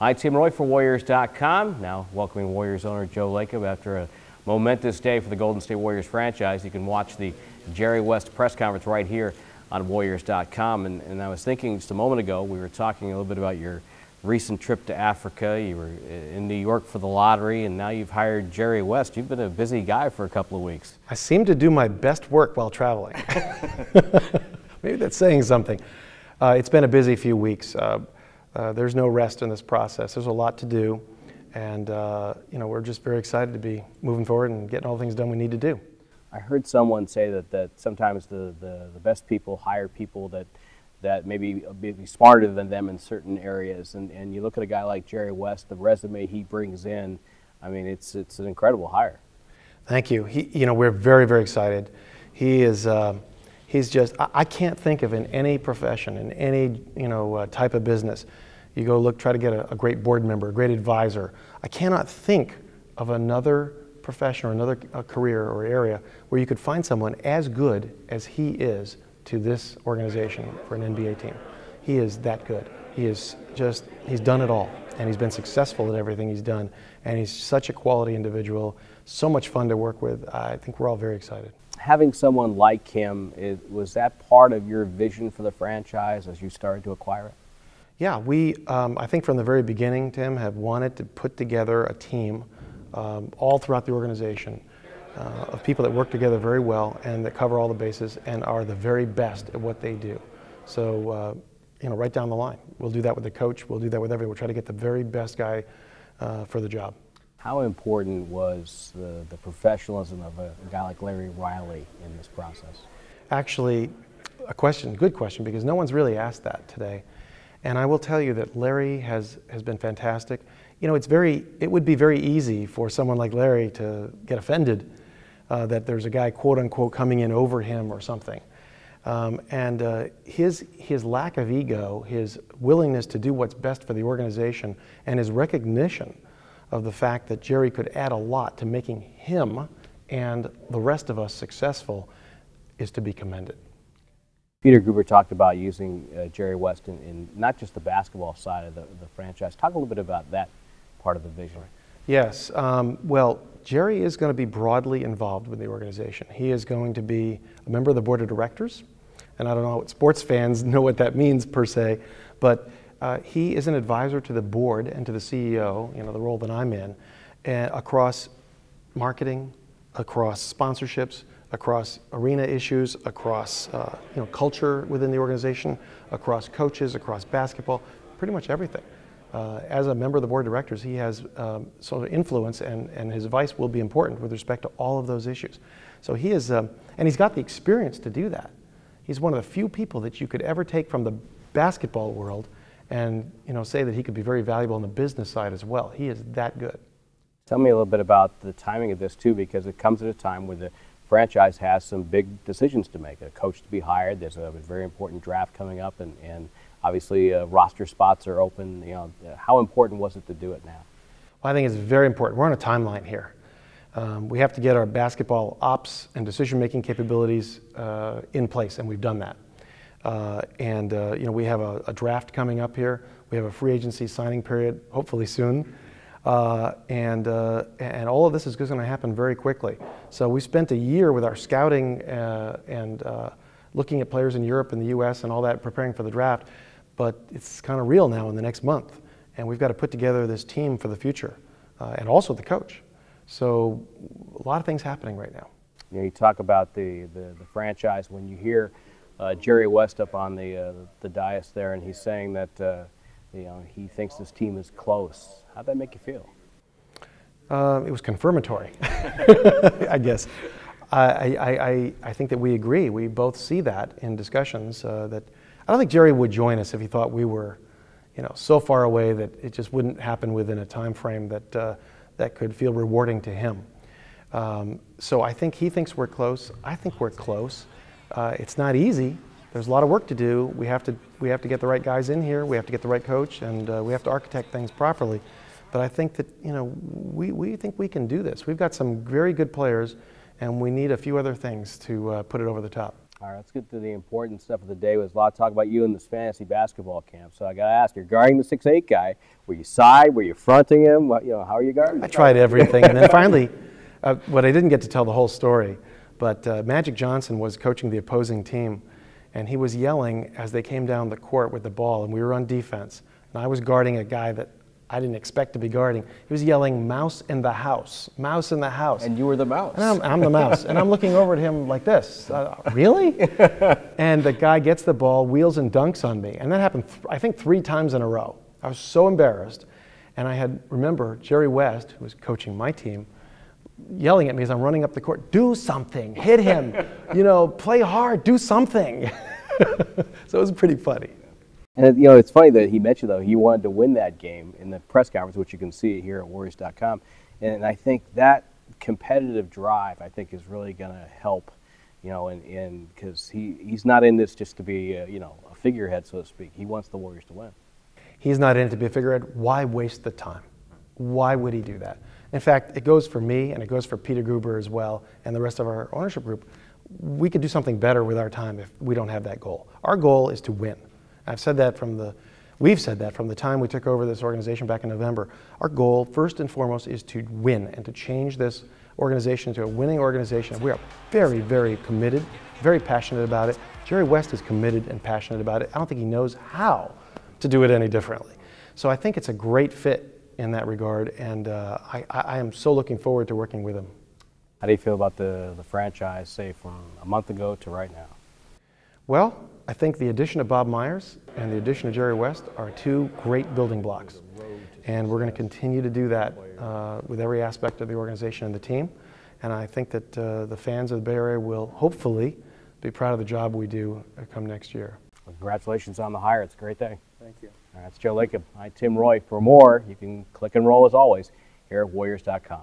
Hi, Tim Roye for Warriors.com. Now welcoming Warriors owner Joe Lacob after a momentous day for the Golden State Warriors franchise. You can watch the Jerry West press conference right here on Warriors.com. And I was thinking just a moment ago, we were talking a little bit about your recent trip to Africa. You were in New York for the lottery, and now you've hired Jerry West. You've been a busy guy for a couple of weeks. I seem to do my best work while traveling. Maybe that's saying something. It's been a busy few weeks. There's no rest in this process. There's a lot to do, and we're just very excited to be moving forward and getting all the things done we need to do. I heard someone say that sometimes the best people hire people that maybe be smarter than them in certain areas, and you look at a guy like Jerry West, the resume he brings in, I mean, it's an incredible hire. Thank you. We're very, very excited. He is. He's just. I can't think of in any profession, in any type of business, you go look, try to get a great board member, a great advisor. I cannot think of another profession or another career or area where you could find someone as good as he is to this organization for an NBA team. He is that good. He's done it all, and he's been successful at everything he's done, and he's such a quality individual, so much fun to work with. I think we're all very excited. Having someone like him, was that part of your vision for the franchise as you started to acquire it? Yeah, I think from the very beginning, Tim, have wanted to put together a team all throughout the organization of people that work together very well and that cover all the bases and are the very best at what they do. So, right down the line. We'll do that with the coach. We'll do that with everyone. We'll try to get the very best guy for the job. How important was the professionalism of a guy like Larry Riley in this process? Actually, good question, because no one's really asked that today. And I will tell you that Larry has been fantastic. It would be very easy for someone like Larry to get offended that there's a guy, quote unquote, coming in over him or something. His lack of ego, his willingness to do what's best for the organization, and his recognition of the fact that Jerry could add a lot to making him and the rest of us successful is to be commended. Peter Gruber talked about using Jerry West in not just the basketball side of the franchise. Talk a little bit about that part of the vision. Yes. Well, Jerry is going to be broadly involved with the organization. He is going to be a member of the board of directors, and I don't know what sports fans know what that means per se, but he is an advisor to the board and to the CEO, the role that I'm in, across marketing, across sponsorships, across arena issues, across culture within the organization, across coaches, across basketball, pretty much everything. As a member of the board of directors, he has sort of influence, and his advice will be important with respect to all of those issues. So he is, and he's got the experience to do that. He's one of the few people that you could ever take from the basketball world and say that he could be very valuable on the business side as well. He is that good. Tell me a little bit about the timing of this too, because it comes at a time where the franchise has some big decisions to make. A coach to be hired, there's a very important draft coming up, and obviously roster spots are open. How important was it to do it now? Well, I think it's very important. We're on a timeline here. We have to get our basketball ops and decision-making capabilities in place, and we've done that. We have a draft coming up here. We have a free agency signing period, hopefully soon. And all of this is going to happen very quickly. So we spent a year with our scouting and looking at players in Europe and the U.S. and all that, preparing for the draft. But it's kind of real now in the next month. And we've got to put together this team for the future, and also the coach. So a lot of things happening right now. You talk about the franchise. When you hear Jerry West up on the dais there, and he's saying that he thinks this team is close. How'd that make you feel? It was confirmatory, I guess. I think that we agree. We both see that in discussions. That I don't think Jerry would join us if he thought we were, so far away that it just wouldn't happen within a time frame that could feel rewarding to him. So I think he thinks we're close. I think we're close. It's not easy. There's a lot of work to do. We have to get the right guys in here. We have to get the right coach, and we have to architect things properly. But I think that we think we can do this. We've got some very good players, and we need a few other things to put it over the top. All right, let's get to the important stuff of the day. There's a lot of talk about you in this fantasy basketball camp. So I got to ask, you're guarding the 6'8" guy. Were you side? Were you fronting him? What, how are you guarding? I tried everything, and then finally, what I didn't get to tell the whole story, but Magic Johnson was coaching the opposing team, and he was yelling as they came down the court with the ball, and we were on defense, and I was guarding a guy that I didn't expect to be guarding. He was yelling, "Mouse in the house, mouse in the house." And you were the mouse. And I'm the mouse. And I'm looking over at him like this. Really? And the guy gets the ball, wheels and dunks on me. And that happened, I think, 3 times in a row. I was so embarrassed. And I had, remember, Jerry West, who was coaching my team, yelling at me as I'm running up the court, "Do something, hit him, play hard, do something." So it was pretty funny. And it's funny that he mentioned, though, he wanted to win that game in the press conference, which you can see here at Warriors.com. And I think that competitive drive, I think, is really going to help, because he's not in this just to be, a figurehead, so to speak. He wants the Warriors to win. He's not in it to be a figurehead. Why waste the time? Why would he do that? In fact, it goes for me, and it goes for Peter Gruber as well, and the rest of our ownership group. We could do something better with our time if we don't have that goal. Our goal is to win. We've said that from the time we took over this organization back in November. Our goal, first and foremost, is to win and to change this organization to a winning organization. We are very, very committed, very passionate about it. Jerry West is committed and passionate about it. I don't think he knows how to do it any differently. So I think it's a great fit in that regard, and I am so looking forward to working with him. How do you feel about the franchise, say, from a month ago to right now? Well, I think the addition of Bob Myers and the addition of Jerry West are 2 great building blocks. And we're going to continue to do that with every aspect of the organization and the team. And I think that the fans of the Bay Area will hopefully be proud of the job we do come next year. Well, congratulations on the hire. It's a great day. Thank you. All right, that's Joe Lacob. I'm Tim Roye. For more, you can click and roll as always here at Warriors.com.